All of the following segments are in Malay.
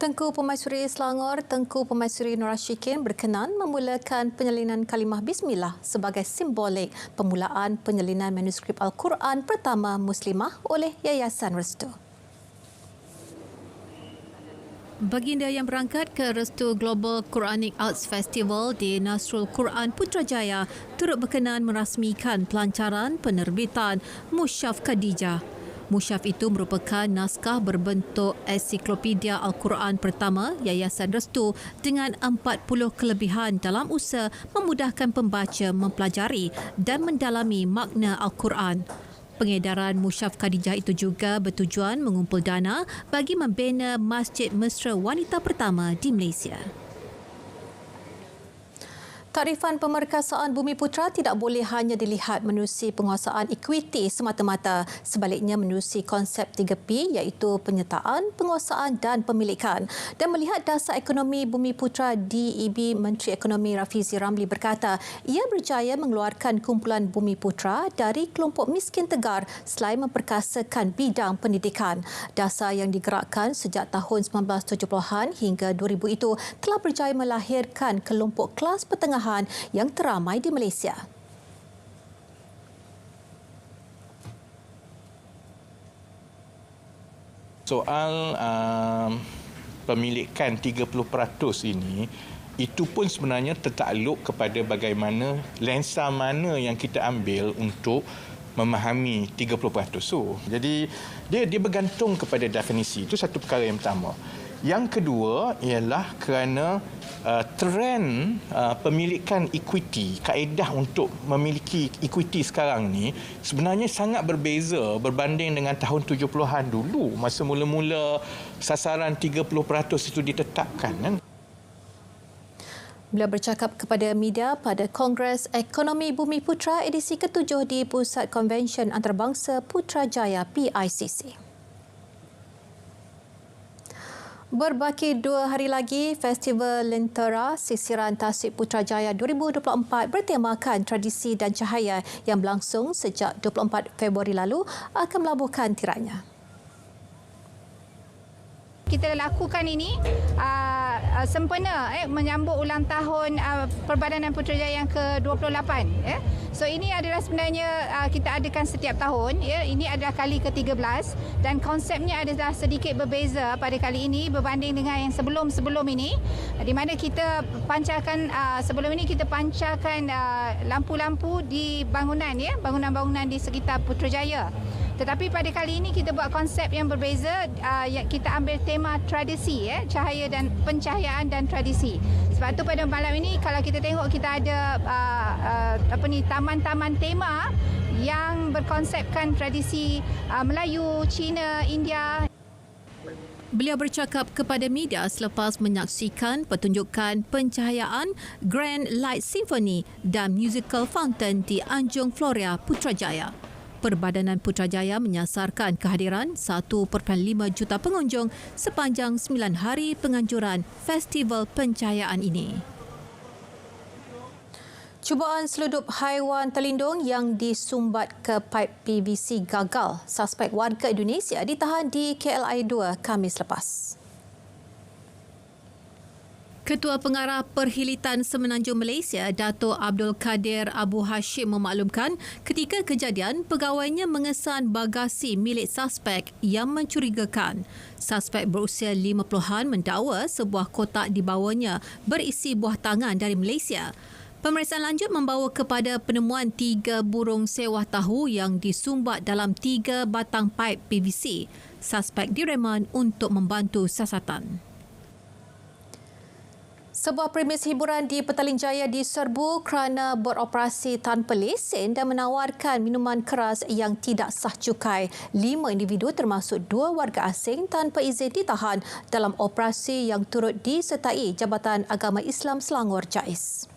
Tengku Permaisuri Selangor, Tengku Permaisuri Nur Ashikin berkenan memulakan penyalinan kalimah Bismillah sebagai simbolik permulaan penyalinan manuskrip Al-Quran pertama Muslimah oleh Yayasan Restu. Baginda yang berangkat ke Restu Global Quranic Arts Festival di Nasrul Quran Putrajaya turut berkenan merasmikan pelancaran penerbitan Mushaf Khadijah. Mushaf itu merupakan naskah berbentuk ensiklopedia Al-Quran pertama Yayasan Restu dengan 40 kelebihan dalam usaha memudahkan pembaca mempelajari dan mendalami makna Al-Quran. Pengedaran Mushaf Khadijah itu juga bertujuan mengumpul dana bagi membina Masjid Mesra Wanita pertama di Malaysia. Takrifan pemerkasaan Bumi Putra tidak boleh hanya dilihat menerusi penguasaan ekuiti semata-mata. Sebaliknya menerusi konsep 3P iaitu penyertaan, penguasaan dan pemilikan. Dan melihat dasar ekonomi Bumi Putra, DEB Menteri Ekonomi Rafizi Ramli berkata, ia berjaya mengeluarkan kumpulan Bumi Putra dari kelompok miskin tegar selain memperkasakan bidang pendidikan. Dasar yang digerakkan sejak tahun 1970-an hingga 2000 itu telah berjaya melahirkan kelompok kelas pertengahan yang teramai di Malaysia. Soal pemilikan 30% ini, itu pun sebenarnya tertakluk kepada bagaimana lensa mana yang kita ambil untuk memahami 30% tu. Jadi dia bergantung kepada definisi. Itu satu perkara yang pertama. Yang kedua ialah kerana trend pemilikan ekuiti, kaedah untuk memiliki ekuiti sekarang ni sebenarnya sangat berbeza berbanding dengan tahun 70-an dulu masa mula-mula sasaran 30% itu ditetapkan kan. Beliau bercakap kepada media pada Kongres Ekonomi Bumi Putra edisi ke-7 di Pusat Konvensyen Antarabangsa Putrajaya PICC. Berbaki 2 hari lagi, Festival Lentera Sisiran Tasik Putrajaya 2024 bertemakan tradisi dan cahaya yang berlangsung sejak 24 Februari lalu akan melabuhkan tiranya. Kita lakukan ini sempena menyambut ulang tahun Perbadanan Putrajaya yang ke-28. So ini adalah sebenarnya kita adakan setiap tahun. Ini adalah kali ke-13 dan konsepnya adalah sedikit berbeza pada kali ini berbanding dengan yang sebelum-sebelum ini, di mana kita pancarkan sebelum ini kita pancarkan lampu-lampu di bangunan, bangunan-bangunan di sekitar Putrajaya. Tetapi pada kali ini kita buat konsep yang berbeza. Kita ambil tema tradisi, cahaya dan pencahayaan dan tradisi. Sebab tu pada malam ini kalau kita tengok kita ada taman-taman tema yang berkonsepkan tradisi Melayu, Cina, India. Beliau bercakap kepada media selepas menyaksikan pertunjukan pencahayaan Grand Light Symphony dan Musical Fountain di Anjung Floria Putrajaya. Perbadanan Putrajaya menyasarkan kehadiran 1.5 juta pengunjung sepanjang 9 hari penganjuran festival pencahayaan ini. Cubaan seludup haiwan terlindung yang disumbat ke paip PVC gagal. Suspek warga Indonesia ditahan di KLIA 2 Khamis lepas. Ketua Pengarah Perkhidmatan Semenanjung Malaysia, Dato' Abdul Kadir Abu Hashim memaklumkan ketika kejadian pegawainya mengesan bagasi milik suspek yang mencurigakan. Suspek berusia 50-an mendakwa sebuah kotak di bawahnya berisi buah tangan dari Malaysia. Pemeriksaan lanjut membawa kepada penemuan 3 burung sewah tahu yang disumbat dalam 3 batang paip PVC. Suspek direman untuk membantu siasatan. Sebuah premis hiburan di Petaling Jaya diserbu kerana beroperasi tanpa lesen dan menawarkan minuman keras yang tidak sah cukai. 5 individu termasuk 2 warga asing tanpa izin ditahan dalam operasi yang turut disertai Jabatan Agama Islam Selangor JAIS.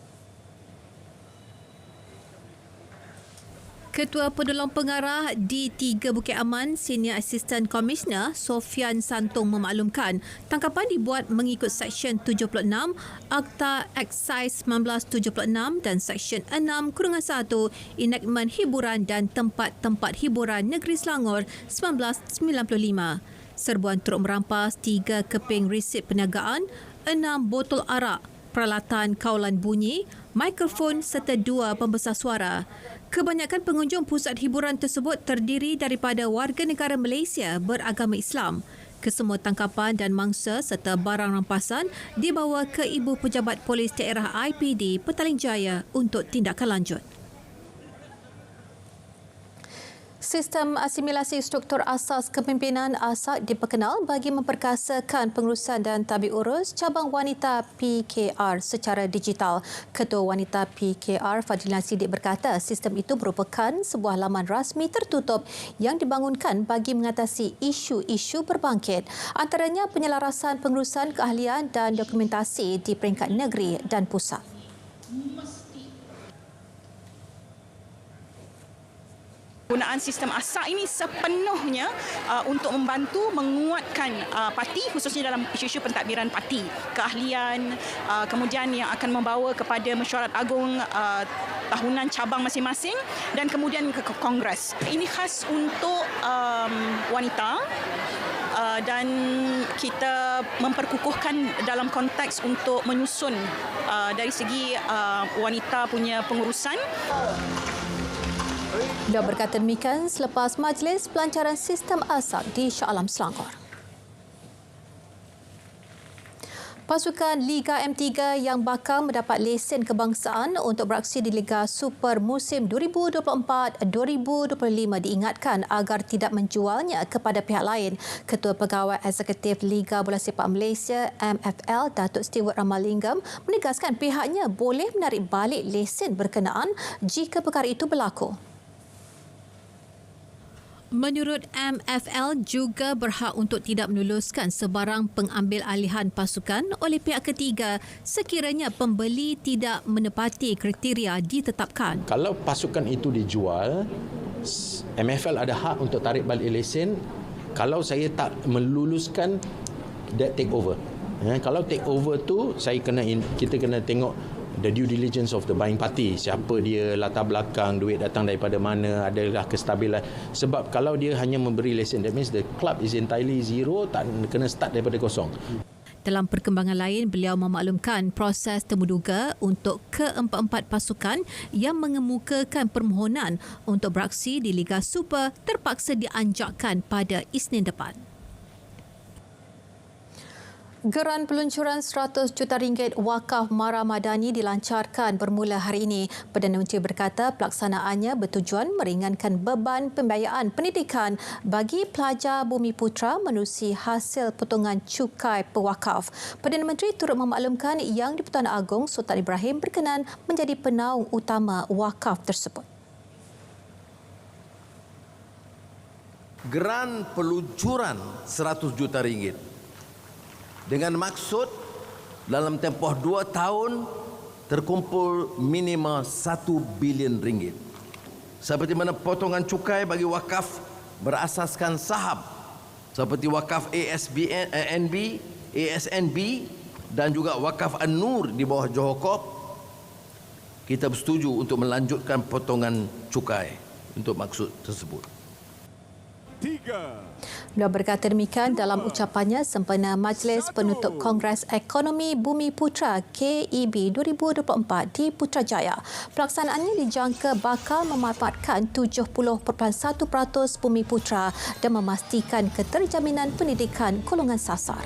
Ketua Penolong Pengarah D3 Bukit Aman, Senior Assistant Commissioner Sofian Santung memaklumkan tangkapan dibuat mengikut Seksyen 76 Akta Eksais 1976 dan Seksyen 6-1 Enakmen Hiburan dan Tempat-Tempat Hiburan Negeri Selangor 1995. Serbuan turut merampas 3 keping resip perniagaan, 6 botol arak, peralatan kawalan bunyi, mikrofon serta 2 pembesar suara. Kebanyakan pengunjung pusat hiburan tersebut terdiri daripada warga negara Malaysia beragama Islam. Kesemua tangkapan dan mangsa serta barang rampasan dibawa ke Ibu Pejabat Polis Daerah IPD Petaling Jaya untuk tindakan lanjut. Sistem asimilasi struktur asas kepimpinan ASAK diperkenal bagi memperkasakan pengurusan dan tabik urus cabang wanita PKR secara digital. Ketua Wanita PKR Fadlina Siddiq berkata sistem itu merupakan sebuah laman rasmi tertutup yang dibangunkan bagi mengatasi isu-isu berbangkit, antaranya penyelarasan pengurusan keahlian dan dokumentasi di peringkat negeri dan pusat. Penggunaan sistem ASAK ini sepenuhnya untuk membantu menguatkan parti, khususnya dalam isu-isu pentadbiran parti, keahlian, kemudian yang akan membawa kepada mesyuarat agung tahunan cabang masing-masing dan kemudian ke Kongres. Ini khas untuk wanita dan kita memperkukuhkan dalam konteks untuk menyusun dari segi wanita punya pengurusan. Beliau berkata demikian selepas majlis pelancaran sistem ASAK di Shah Alam, Selangor. Pasukan Liga M3 yang bakal mendapat lesen kebangsaan untuk beraksi di Liga Super musim 2024-2025 diingatkan agar tidak menjualnya kepada pihak lain. Ketua Pegawai Eksekutif Liga Bola Sepak Malaysia MFL, Datuk Stewart Ramalingam, menegaskan pihaknya boleh menarik balik lesen berkenaan jika perkara itu berlaku. Menurut MFL juga berhak untuk tidak meluluskan sebarang pengambil alihan pasukan oleh pihak ketiga sekiranya pembeli tidak menepati kriteria ditetapkan. Kalau pasukan itu dijual, MFL ada hak untuk tarik balik lesen kalau saya tak meluluskan that take over. Kalau take over tu kita kena tengok the due diligence of the buying party, siapa dia, latar belakang, duit datang daripada mana, adalah kestabilan. Sebab kalau dia hanya memberi lesen, that means the club is entirely zero, tak kena start daripada kosong. Dalam perkembangan lain, beliau memaklumkan proses temuduga untuk keempat-empat pasukan yang mengemukakan permohonan untuk beraksi di Liga Super terpaksa dianjakkan pada Isnin depan. Geran peluncuran RM100 juta wakaf Mara Madani dilancarkan bermula hari ini. Perdana Menteri berkata pelaksanaannya bertujuan meringankan beban pembiayaan pendidikan bagi pelajar Bumiputra menerusi hasil potongan cukai pewakaf. Perdana Menteri turut memaklumkan Yang di-Pertuan Agong Sultan Ibrahim berkenan menjadi penaung utama wakaf tersebut. Geran peluncuran RM100 juta dengan maksud dalam tempoh 2 tahun terkumpul minima RM1 bilion. Seperti mana potongan cukai bagi wakaf berasaskan saham seperti wakaf ASNB, dan juga wakaf An-Nur di bawah Johor Corp, kita bersetuju untuk melanjutkan potongan cukai untuk maksud tersebut. Beliau berkata demikian dalam ucapannya sempena Majlis Penutup Kongres Ekonomi Bumiputra KEB 2024 di Putrajaya. Pelaksanaannya dijangka bakal memanfaatkan 70.1% Bumiputra dan memastikan keterjaminan pendidikan golongan sasar.